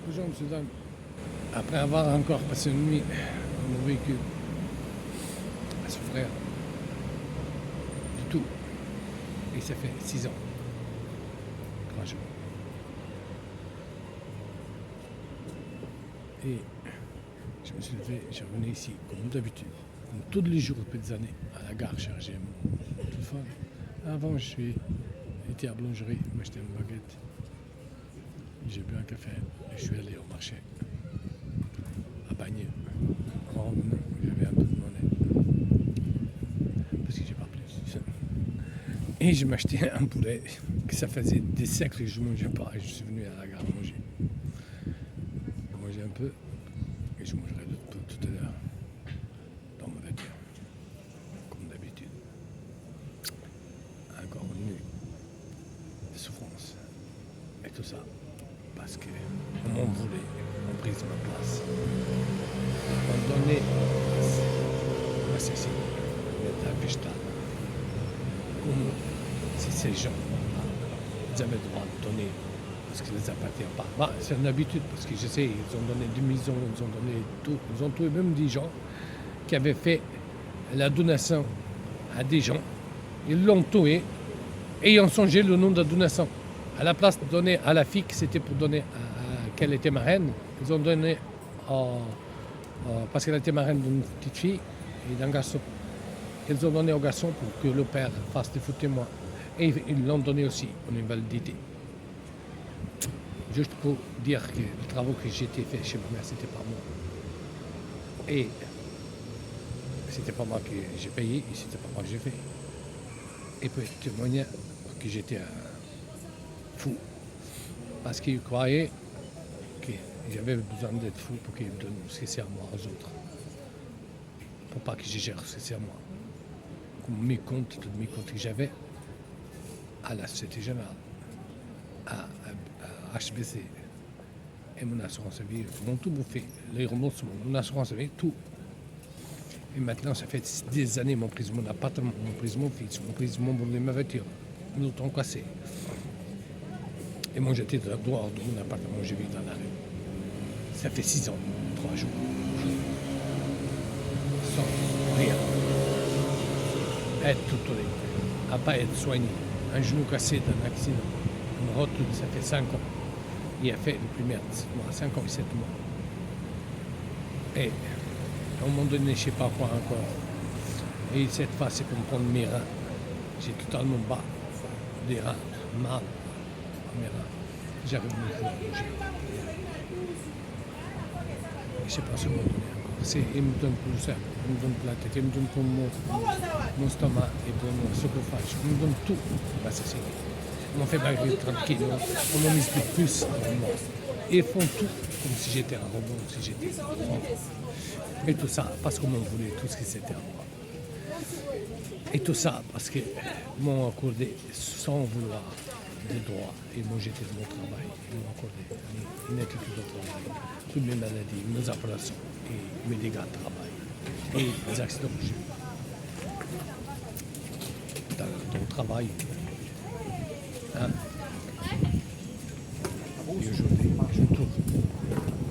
Les gens se donnent. Après avoir encore passé une nuit dans mon véhicule, à souffrir du tout. Et ça fait 6 ans, 3 jours. Et je me suis levé, je revenais ici, comme d'habitude, comme tous les jours depuis des années, à la gare, chercher mon téléphone. Avant, je suis été à la boulangerie, m'acheter une baguette. J'ai bu un café et je suis allé au marché, à Bagneux. En revenant, j'avais un peu de monnaie, parce que j'ai pas plus. Et je m'achetais un poulet, que ça faisait des siècles que je ne mangeais pas, et je suis venu à la gare manger. J'ai mangé un peu, et je mangerai tout à l'heure, dans ma voiture, comme d'habitude. Encore une nuit de souffrance, et tout ça, parce qu'on m'en voulait, on pris ma place. On donnait l'assassiné, l'état végétal. Comme si ces gens ils avaient le droit de donner parce qu'ils ne les appartiennent pas. Bah, c'est une habitude parce que je sais, ils ont donné des maisons, ils ont donné tout. Ils ont trouvé même des gens qui avaient fait la donation à des gens. Ils l'ont tué et ils ont changé le nom de la donation. À la place de donner à la fille, c'était pour donner qu'elle était marraine, ils ont donné parce qu'elle était marraine d'une petite fille et d'un garçon. Ils ont donné au garçon pour que le père fasse des faux témoins. Et ils l'ont donné aussi en invalidité. Juste pour dire que le travail que j'ai fait chez ma mère, c'était pas moi. Et c'était pas moi que j'ai payé, et c'était pas moi que j'ai fait. Et peut témoigner que j'étais un fou. Parce qu'ils croyaient que j'avais besoin d'être fou pour qu'ils me donnent ce que c'est à moi, aux autres. Pour pas que je gère ce que c'est à moi. Comme mes comptes, tous mes comptes que j'avais, à la Société Générale, à HBC et mon assurance vie, ils m'ont tout bouffé, les remboursements, mon assurance vie, tout. Et maintenant, ça fait des années, m'ont pris mon appartement, m'ont pris mon fils, m'ont pris ma voiture, ils m'ont tout cassé. Et moi, j'étais dehors de mon appartement, je vis dans la rue. Ça fait 6 ans, 3 jours. Sans rien. Être tutoré, à pas être soigné. Un genou cassé d'un accident, une rotule, ça fait 5 ans. Il a fait le premier 5 ans et 7 mois. Et à un moment donné, je ne sais pas quoi encore. Et cette fois, c'est pour me prendre mes reins. J'ai totalement bas des reins, mal mes reins. J'arrive à me bouger. Je ne sais pas ce qu'on me donne encore. Ils me donnent pour ça, ils me donnent pour la tête, ils me donnent pour mon stomac et pour mon sarcophage. Ils me donnent tout. Bah, c'est ça. On m'a fait baguer tranquille, on m'a mis plus dans moi. Et ils font tout comme si j'étais un robot, si j'étais un enfant. Et tout ça parce qu'on m'en voulait tout ce qui c'était à moi. Et tout ça parce qu'ils m'ont accordé sans vouloir des droits. Et moi j'étais de mon travail. Ils m'ont accordé une attitude au travail, toutes mes maladies, mes opérations et mes dégâts de travail. Et les accidents que j'ai eu. Dans le travail. Hein? Et aujourd'hui, je me trouve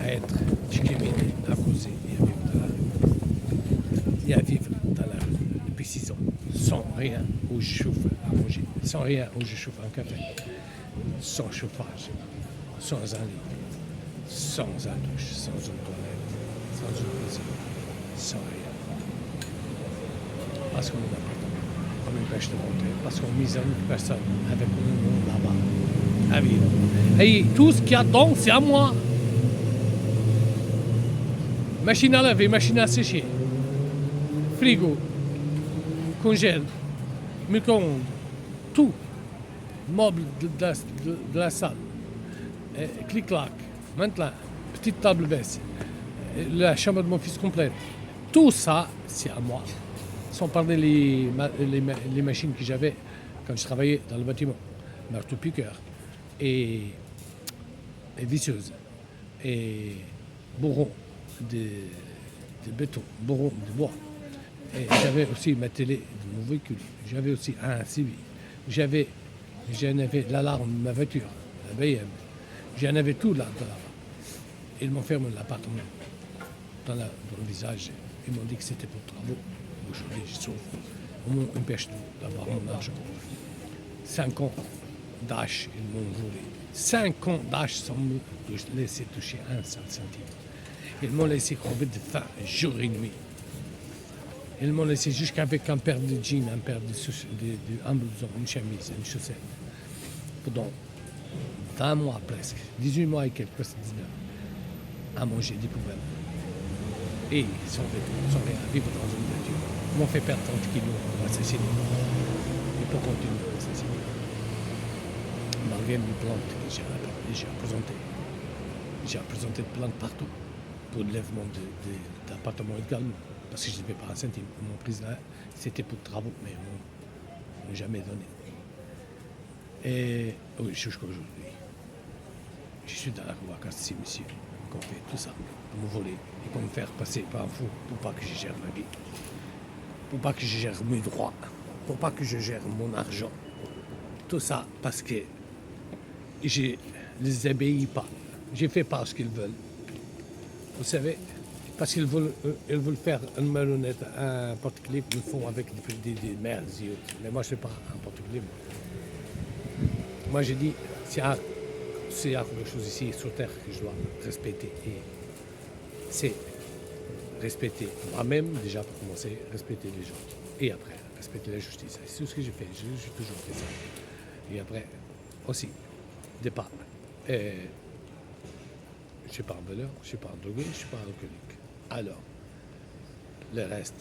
à être discriminé, accusé et à vivre dans la rue. Et à vivre dans la rue depuis 6 ans, sans rien où je chauffe à manger, sans rien où je chauffe un café, sans chauffage, sans un lit, sans un douche, sans une toilette, sans une cuisine, sans rien. Parce qu'on est comme une pêche de montée, parce qu'on mise une personne avec un nom là-bas à vivre. Et tout ce qu'il y a dedans, c'est à moi. Machine à laver, machine à sécher, frigo, congèle, micro-ondes, tout. Meuble de la salle, clic-clac, maintenant, petite table baisse, la chambre de mon fils complète. Tout ça, c'est à moi. Sans parler les machines que j'avais quand je travaillais dans le bâtiment. Marteau-piqueur et visseuse et bourron de béton, bourron de bois. Et j'avais aussi ma télé de mon véhicule. J'avais aussi un civil. J'en avais l'alarme de ma voiture, la BM. J'en avais tout là-bas. Ils m'ont fermé l'appartement dans le visage. Ils m'ont dit que c'était pour travaux. Aujourd'hui, je souffre. On m'empêche d'avoir mon argent. 5 ans d'âge, ils m'ont volé. 5 ans d'âge sans me laisser toucher un seul centime. Ils m'ont laissé crever de faim jour et nuit. Ils m'ont laissé jusqu'avec un paire de jeans, un paire un blouson, une chemise, une chaussette. Pendant 20 mois presque, 18 mois et quelques, presque 19, à manger des poubelles. Et sans vêtements, sans rien, vivre dans une voiture. Ils m'ont fait perdre 30 kilos pour assassiner. Et pour continuer à assassiner. Malgré mes plaintes que j'ai représentées. J'ai représenté de plaintes partout. Pour l'enlèvement d'appartements également. Parce que je ne devais pas un centime. Mon prise là, c'était pour travaux, mais ils ne m'ont jamais donné. Et oui, jusqu'à aujourd'hui. Je suis dans la rue à ces messieurs, qui ont fait tout ça pour me voler et pour me faire passer par un fou pour pas que je gère ma vie, pour pas que je gère mes droits, pour pas que je gère mon argent. Tout ça parce que je les obéis pas. J'ai fait pas ce qu'ils veulent. Vous savez, parce qu'ils veulent faire une marionnette, un porte-clés, ils le font avec des merdes et autres. Mais moi, je ne fais pas un porte-clés. Moi, j'ai dit, s'il y a quelque chose ici sur Terre que je dois respecter, et c'est respecter moi-même, déjà pour commencer, respecter les gens. Et après, respecter la justice. C'est tout ce que j'ai fait. J'ai toujours fait ça. Et après, aussi, départ. Je ne suis pas un voleur, je ne suis pas un drogué, je ne suis pas un alcoolique. Alors, le reste,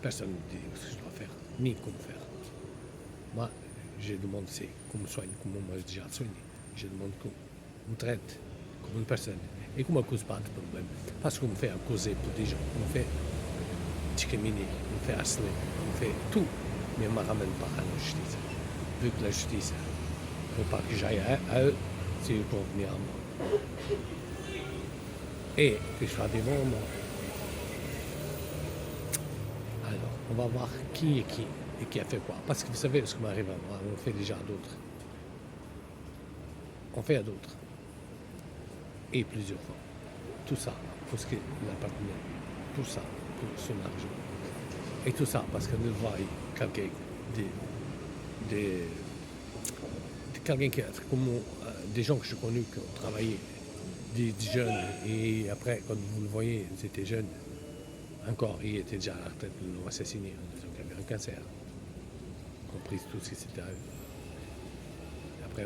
personne ne me dit ce que je dois faire, ni comment faire. Moi, je demande c'est qu'on me soigne comme on m'a déjà soigné. Je demande qu'on me traite comme une personne et qu'on ne me cause pas de problème. Parce qu'on me fait causer pour des gens, on me fait discriminer, on me fait harceler, on me fait tout, mais on ne me ramène pas à la justice. Vu que la justice, il ne faut pas que j'aille à eux, c'est eux pour venir à moi. Et que je sois vivant ou mort. Alors, on va voir qui est qui et qui a fait quoi. Parce que vous savez ce qui m'arrive à moi, on fait déjà à d'autres. On fait à d'autres. Et plusieurs fois. Tout ça, pour ce qui est l'appartement. Tout ça, pour son argent. Et tout ça, parce qu'on voit quelqu'un, quelqu'un qui est comme des gens que je connais qui ont travaillé, des jeunes, et après, quand vous le voyez, ils étaient jeunes. Encore, il était déjà à la retraite, ils l'ont assassiné en disant qu'il avait un cancer. Compris tout ce qui s'était arrivé. Après,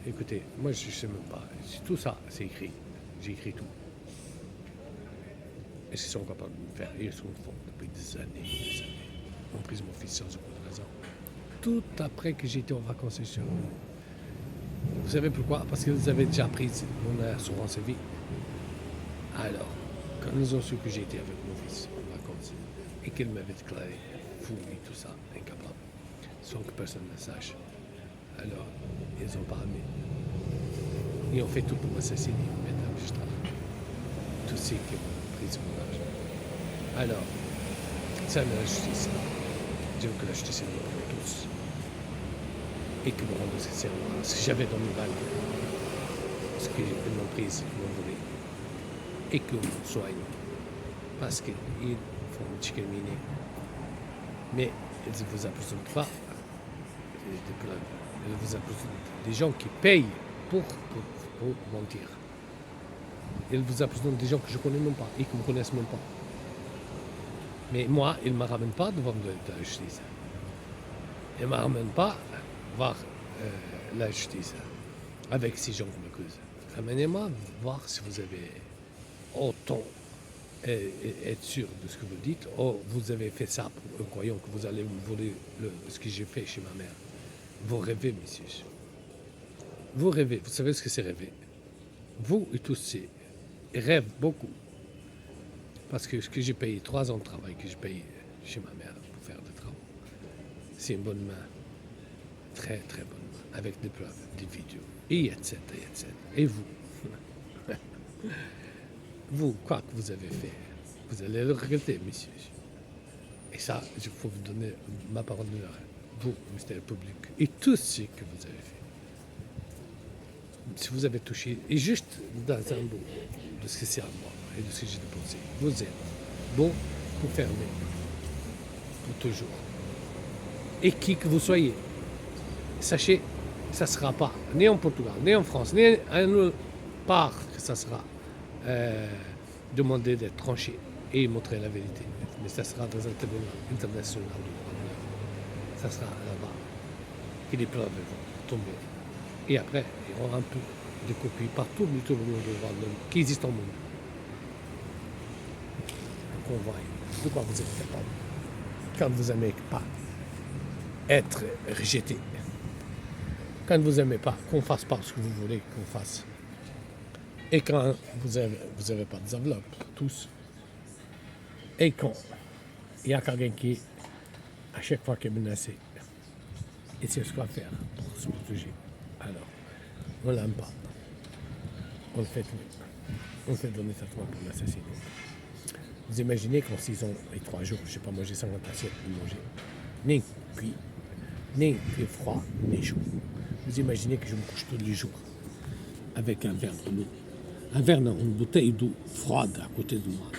écoutez, moi je ne sais même pas. Tout ça, c'est écrit. J'ai écrit tout. Et ils sont capables de me faire. Ils sont font depuis des années. Ils ont pris mon fils sans aucune raison. Tout après que j'étais en vacances chez eux. Vous savez pourquoi? Parce qu'ils avaient déjà pris mon assurance vie. Alors, quand ils ont su que j'étais avec mon fils en vacances et qu'il m'avait déclaré fou et tout ça, incapable, sans que personne ne le sache, alors ils ont pas aimé. Ils ont fait tout pour m'assassiner, mesdames, je travaille. Tous ceux qui ont pris mon argent. Alors, ça, la justice. Je veux que la justice est libre pour tous. Et que me rendent sincèrement ce que j'avais dans mes banques, ce qu'ils m'ont pris, ce qu'ils m'ont volé. Et qu'on me soigne. Parce qu'ils font me discriminer. Mais ils ne vous apprécient pas des preuves. Ils vous apprécient des gens qui payent pour mentir. Ils vous apprécient des gens que je ne connais même pas et qui ne me connaissent même pas. Mais moi, ils ne me ramènent pas devant la justice. Ils ne me ramènent pas voir la justice avec ces gens qui m'accusent. Ramenez-moi voir si vous avez autant être sûr de ce que vous dites. Oh, vous avez fait ça en croyant que vous allez me voler ce que j'ai fait chez ma mère. Vous rêvez, messieurs. Vous rêvez. Vous savez ce que c'est rêver. Vous et tous ils rêvent beaucoup. Parce que ce que j'ai payé, 3 ans de travail que j'ai payé chez ma mère pour faire des travaux, c'est une bonne main. Très, très bonne main. Avec des preuves, des vidéos, et etc. etc. Et vous vous, quoi que vous avez fait, vous allez le regretter, messieurs. Et ça, il faut vous donner ma parole d'honneur. Vous, ministère public, et tout ce que vous avez fait. si vous avez touché, et juste dans un bout de ce que c'est à moi et de ce que j'ai dépensé, vous êtes bon pour fermer, pour toujours. Et qui que vous soyez, sachez, ça ne sera pas, ni en Portugal, ni en France, ni à une part que ça sera demandé d'être tranché et montrer la vérité. Mais ça sera dans un tribunal international du droit de l'homme. Ça sera là-bas que les preuves vont tomber. Et après, il y aura un peu de copies partout du tribunal du droit de l'homme qui existe au monde. Pour qu'on voie de quoi vous êtes capable. Quand vous n'aimez pas être rejeté. Quand vous n'aimez pas qu'on fasse pas ce que vous voulez qu'on fasse. Et quand vous avez pas des enveloppes, tous. Et quand il y a quelqu'un qui, à chaque fois qui est menacé, il sait ce qu'on va faire pour se protéger. Alors, on ne l'aime pas. On le fait tuer. On le fait donner traitement pour l'assassiner. Vous imaginez qu'en 6 ans et 3 jours, je n'ai pas mangé 50 assiettes de manger. Ni cuit, ni froid, ni chaud. Vous imaginez que je me couche tous les jours avec un verre d'eau. Un verre, non, une bouteille d'eau froide à côté de moi.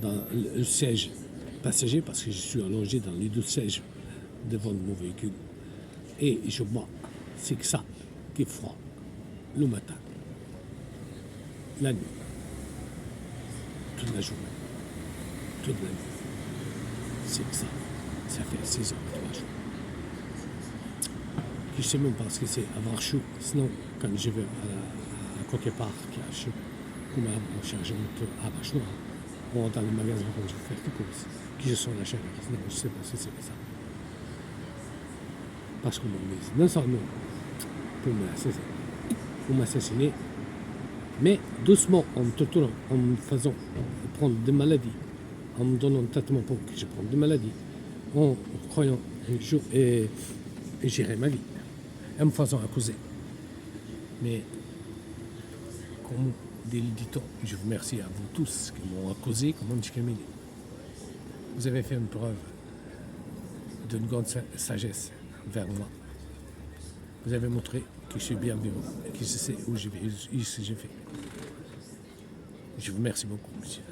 Dans le siège passager, parce que je suis allongé dans les 2 sièges devant mon véhicule. Et je bois. C'est que ça qui est froid. Le matin. La nuit. Toute la journée. Toute la nuit. C'est que ça. Ça fait 6 ans, 3 jours. Je ne sais même pas ce que c'est avoir chaud. Sinon, quand je vais à quelque part qui a chaud, comme on cherche un peu à vache noire, on rentre dans le magasin quand je fais des courses, qui je sens la chaleur. Non, je ne sais pas si c'est ça. Parce qu'on m'a mis non seulement pour m'assassiner, mais doucement, en me torturant, en me faisant prendre des maladies, en me donnant un traitement pour que je prenne des maladies, en croyant un jour et gérer ma vie, en me faisant accuser. Mais, comme dit le dit-on, je vous remercie à vous tous qui m'ont accusé comme discriminé. Vous avez fait une preuve d'une grande sagesse vers moi. Vous avez montré que je suis bien vivant et que je sais où je vais et ce que j'ai fait. Je vous remercie beaucoup, monsieur.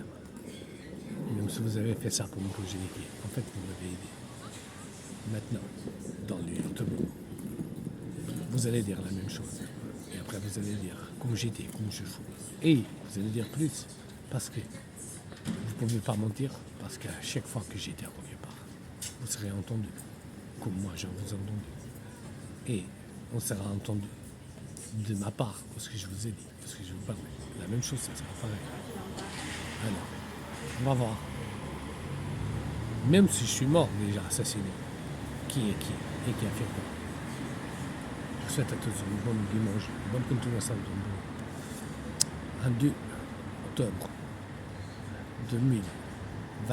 Même si vous avez fait ça pour me progéniture, en fait, vous m'avez aidé. Maintenant, dans le monde, vous allez dire la même chose. Et après, vous allez dire comme j'étais, comme je fous. Et vous allez dire plus, parce que vous ne pouvez pas mentir, parce qu'à chaque fois que j'étais à quelque part, vous serez entendu, comme moi je vous ai entendu. Et on sera entendu de ma part, parce que je vous ai dit, parce que je vous parle. La même chose, ça sera pareil. Alors, on va voir. Même si je suis mort déjà assassiné, qui est qui et qui a fait quoi. Je vous souhaite à tous une bonne dimanche, une bonne continuation de bon. Un 2 octobre 2020-2022.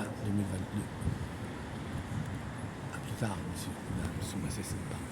À plus tard, monsieur. Monsieur m'assassine pas.